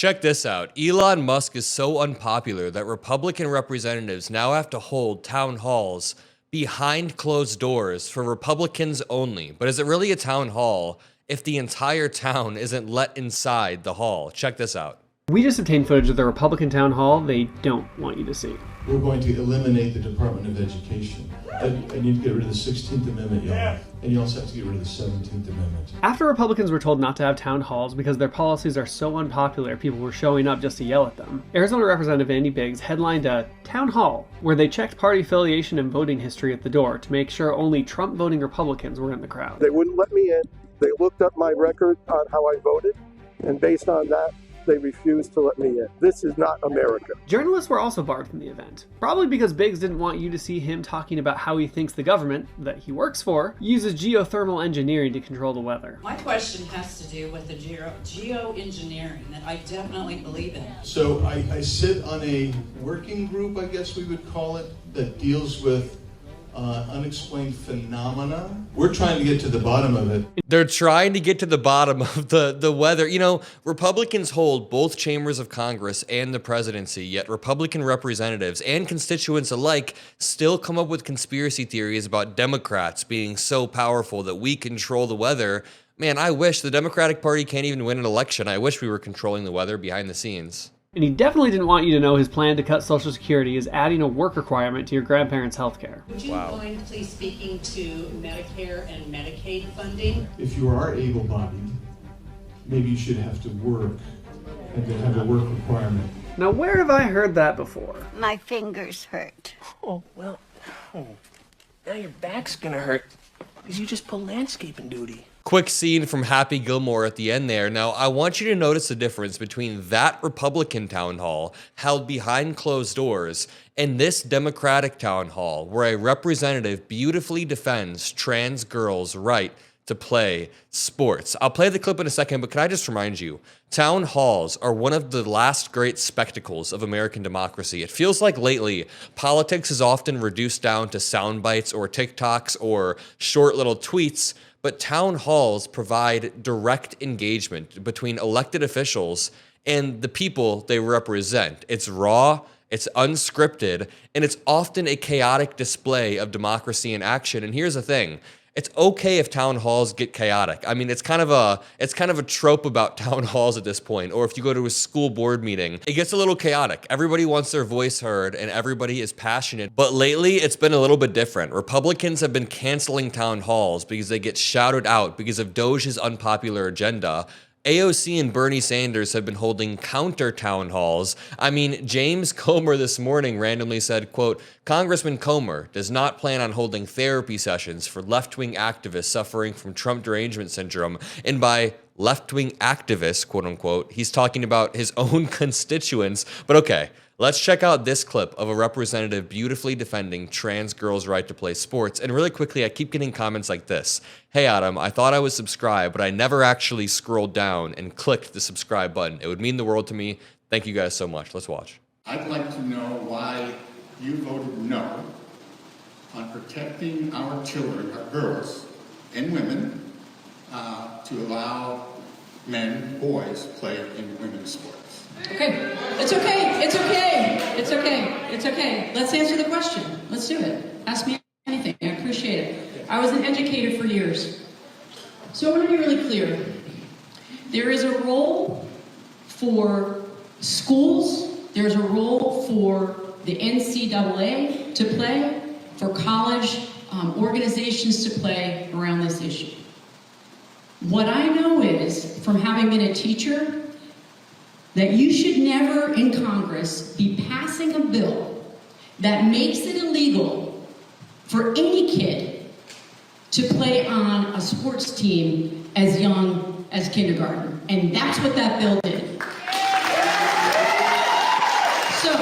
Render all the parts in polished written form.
Check this out. Elon Musk is so unpopular that Republican representatives now have to hold town halls behind closed doors for Republicans only. But is it really a town hall if the entire town isn't let inside the hall? Check this out. We just obtained footage of the Republican town hall they don't want you to see. We're going to eliminate the Department of Education. I need to get rid of the 16th Amendment, y'all. And you also have to get rid of the 17th Amendment. After Republicans were told not to have town halls because their policies are so unpopular, people were showing up just to yell at them, Arizona Representative Andy Biggs headlined a town hall where they checked party affiliation and voting history at the door to make sure only Trump-voting Republicans were in the crowd. They wouldn't let me in. They looked up my record on how I voted, and based on that, they refused to let me in. This is not America. Journalists were also barred from the event, probably because Biggs didn't want you to see him talking about how he thinks the government, that he works for, uses geothermal engineering to control the weather. My question has to do with the geoengineering that I definitely believe in. So I sit on a working group, I guess we would call it, that deals with unexplained phenomena. We're trying to get to the bottom of it. They're trying to get to the bottom of the weather. You know, Republicans hold both chambers of Congress and the presidency, yet Republican representatives and constituents alike still come up with conspiracy theories about Democrats being so powerful that we control the weather. Man, I wish the Democratic Party can't even win an election. I wish we were controlling the weather behind the scenes. And he definitely didn't want you to know his plan to cut Social Security is adding a work requirement to your grandparents' health care. Would you mind please speaking to Medicare and Medicaid funding? If you are able-bodied, maybe you should have to work and then have a work requirement. Now, where have I heard that before? My fingers hurt. Oh, well, now your back's gonna hurt because you just pulled landscaping duty. Quick scene from Happy Gilmore at the end there. Now, I want you to notice the difference between that Republican town hall held behind closed doors and this Democratic town hall where a representative beautifully defends trans girls' right to play sports. I'll play the clip in a second, but can I just remind you, town halls are one of the last great spectacles of American democracy. It feels like lately, politics is often reduced down to sound bites or TikToks or short little tweets, but town halls provide direct engagement between elected officials and the people they represent. It's raw, it's unscripted, and it's often a chaotic display of democracy in action. And here's the thing. It's okay if town halls get chaotic. I mean, it's kind of a trope about town halls at this point. Or if you go to a school board meeting, it gets a little chaotic. Everybody wants their voice heard and everybody is passionate. But lately, it's been a little bit different. Republicans have been canceling town halls because they get shouted out because of Doge's unpopular agenda. AOC and Bernie Sanders have been holding counter town halls. I mean, James Comer this morning randomly said, quote, Congressman Comer does not plan on holding therapy sessions for left-wing activists suffering from Trump derangement syndrome. And by left-wing activists, quote unquote, he's talking about his own constituents. But okay, let's check out this clip of a representative beautifully defending trans girls' right to play sports. And really quickly, I keep getting comments like this. Hey Adam, I thought I was subscribed, but I never actually scrolled down and clicked the subscribe button. It would mean the world to me. Thank you guys so much. Let's watch. I'd like to know why you voted no on protecting our children, our girls and women, to allow men, boys, play in women's sports. Okay, it's okay, it's okay, it's okay, it's okay. Let's answer the question. Let's do it. Ask me anything, I appreciate it. I was an educator for years. So I want to be really clear. There is a role for schools, there's a role for the NCAA to play, for college organizations to play around this issue. What I know is, from having been a teacher, that you should never in Congress be passing a bill that makes it illegal for any kid to play on a sports team as young as kindergarten. And that's what that bill did. So,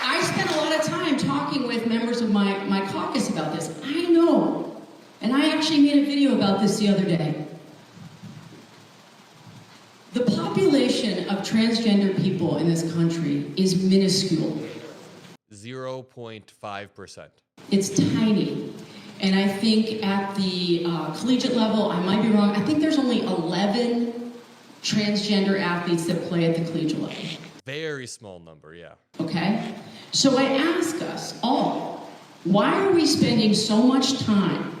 I spent a lot of time talking with members of my caucus about this. I know, and I actually made a video about this the other day. The population of transgender people in this country is minuscule. 0.5%. It's tiny. And I think at the collegiate level, I might be wrong, I think there's only 11 transgender athletes that play at the collegiate level. Very small number, yeah. Okay? So I ask us all, why are we spending so much time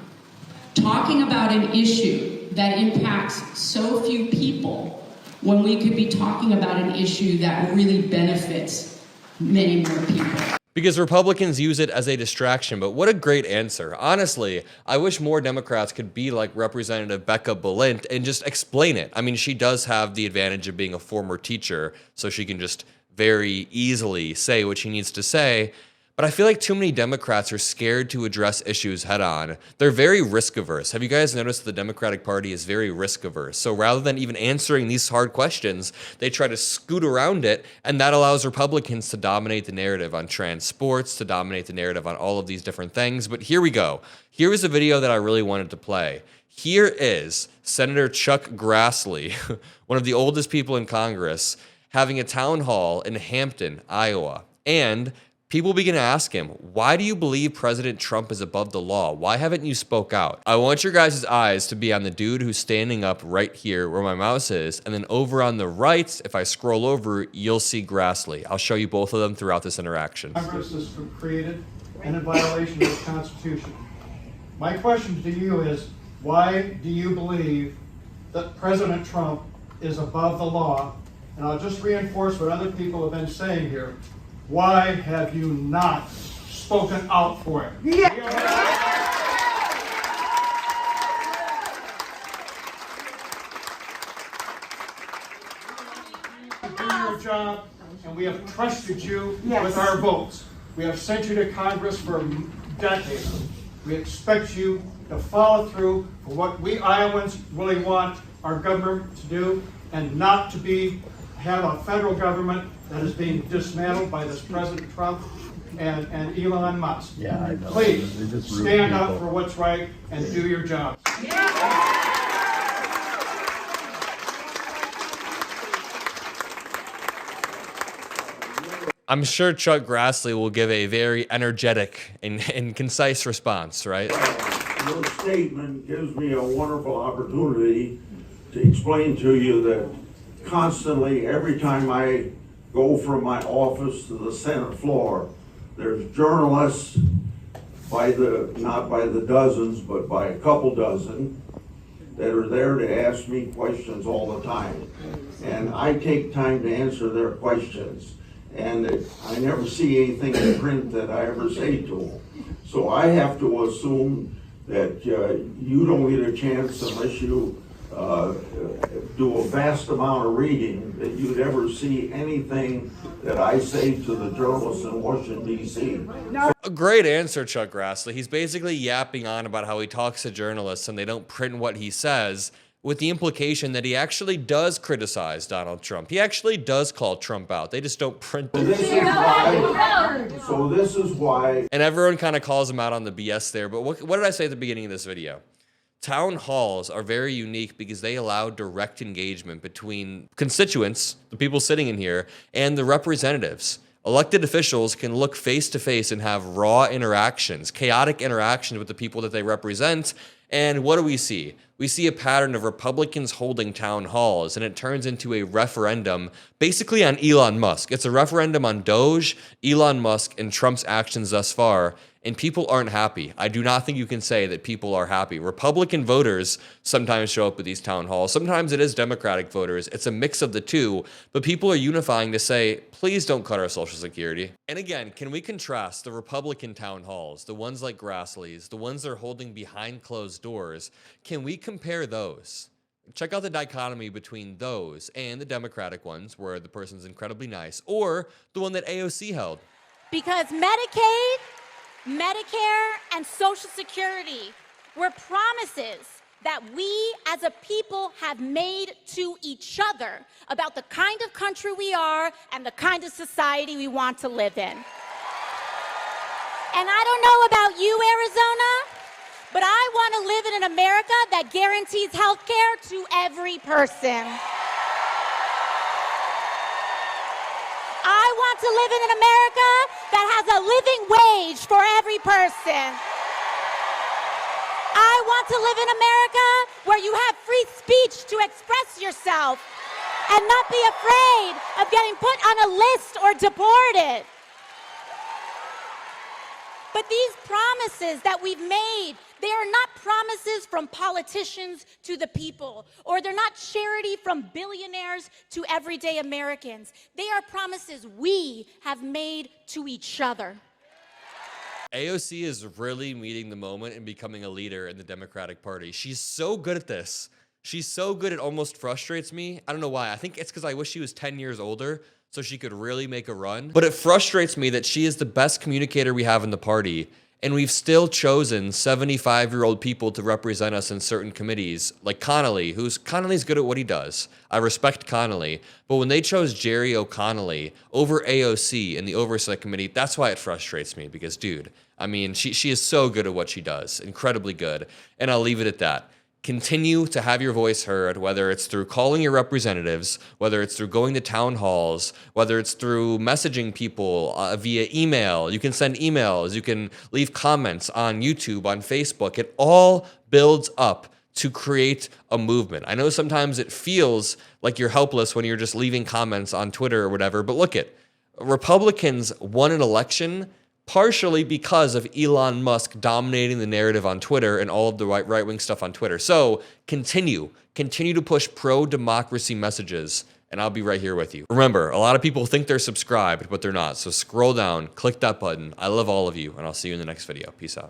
talking about an issue that impacts so few people when we could be talking about an issue that really benefits many more people? Because Republicans use it as a distraction, but what a great answer. Honestly, I wish more Democrats could be like Representative Becca Balint and just explain it. I mean, she does have the advantage of being a former teacher, so she can just very easily say what she needs to say. But I feel like too many Democrats are scared to address issues head on. They're very risk averse. Have you guys noticed the Democratic Party is very risk averse? So rather than even answering these hard questions, they try to scoot around it, and that allows Republicans to dominate the narrative on trans sports, to dominate the narrative on all of these different things. But here we go. Here is a video that I really wanted to play. Here is Senator Chuck Grassley, one of the oldest people in Congress, having a town hall in Hampton, Iowa. And people begin to ask him, why do you believe President Trump is above the law? Why haven't you spoke out? I want your guys' eyes to be on the dude who's standing up right here where my mouse is, and then over on the right, if I scroll over, you'll see Grassley. I'll show you both of them throughout this interaction. Congress is created and in violation of the Constitution. My question to you is, why do you believe that President Trump is above the law? And I'll just reinforce what other people have been saying here. Why have you not spoken out for it? Yeah. Do your job, and we have trusted you with our votes. We have sent you to Congress for decades. We expect you to follow through for what we Iowans really want our government to do, and not to have a federal government that is being dismantled by this President Trump and Elon Musk. Yeah, I know. Please stand up for what's right and do your job. I'm sure Chuck Grassley will give a very energetic and concise response, right? Your statement gives me a wonderful opportunity to explain to you that constantly, every time I go from my office to the Senate floor, there's journalists not by the dozens, but by a couple dozen that are there to ask me questions all the time. And I take time to answer their questions. And I never see anything in print that I ever say to them. So I have to assume that you don't get a chance unless you do a vast amount of reading, that you'd ever see anything that I say to the journalists in Washington, D.C. A great answer, Chuck Grassley. He's basically yapping on about how he talks to journalists and they don't print what he says, with the implication that he actually does criticize Donald Trump. He actually does call Trump out. They just don't print it. So this is why. And everyone kind of calls him out on the BS there. But what did I say at the beginning of this video? Town halls are very unique because they allow direct engagement between constituents, the people sitting in here, and the representatives. Elected officials can look face to face and have raw interactions, chaotic interactions with the people that they represent. And what do we see? We see a pattern of Republicans holding town halls, and it turns into a referendum basically on Elon Musk. It's a referendum on Doge, Elon Musk, and Trump's actions thus far. And people aren't happy. I do not think you can say that people are happy. Republican voters sometimes show up at these town halls. Sometimes it is Democratic voters. It's a mix of the two. But people are unifying to say, please don't cut our Social Security. And again, can we contrast the Republican town halls, the ones like Grassley's, the ones they're holding behind closed doors? Can we compare those? Check out the dichotomy between those and the Democratic ones, where the person's incredibly nice, or the one that AOC held. Because Medicaid, Medicare, and Social Security were promises that we as a people have made to each other about the kind of country we are and the kind of society we want to live in. And I don't know about you, Arizona, but I want to live in an America that guarantees health care to every person. I want to live in an America that has a living wage for every person. I want to live in America where you have free speech to express yourself and not be afraid of getting put on a list or deported. But these promises that we've made, they are not promises from politicians to the people, or they're not charity from billionaires to everyday Americans. They are promises we have made to each other. AOC is really meeting the moment and becoming a leader in the Democratic Party. She's so good at this. She's so good it almost frustrates me. I don't know why. I think it's because I wish she was 10 years older so she could really make a run. But it frustrates me that she is the best communicator we have in the party, and we've still chosen 75-year-old people to represent us in certain committees, like Connolly, Connolly's good at what he does. I respect Connolly, but when they chose Jerry O'Connolly over AOC in the Oversight Committee, that's why it frustrates me, because, dude, I mean, she is so good at what she does, incredibly good, and I'll leave it at that. Continue to have your voice heard, whether it's through calling your representatives, whether it's through going to town halls, whether it's through messaging people via email. You can send emails, you can leave comments on YouTube, on Facebook. It all builds up to create a movement. I know sometimes it feels like you're helpless when you're just leaving comments on Twitter or whatever, but look it, Republicans won an election partially because of Elon Musk dominating the narrative on Twitter and all of the right-wing stuff on Twitter. So continue to push pro-democracy messages, and I'll be right here with you. Remember, a lot of people think they're subscribed, but they're not. So scroll down, click that button. I love all of you, and I'll see you in the next video. Peace out.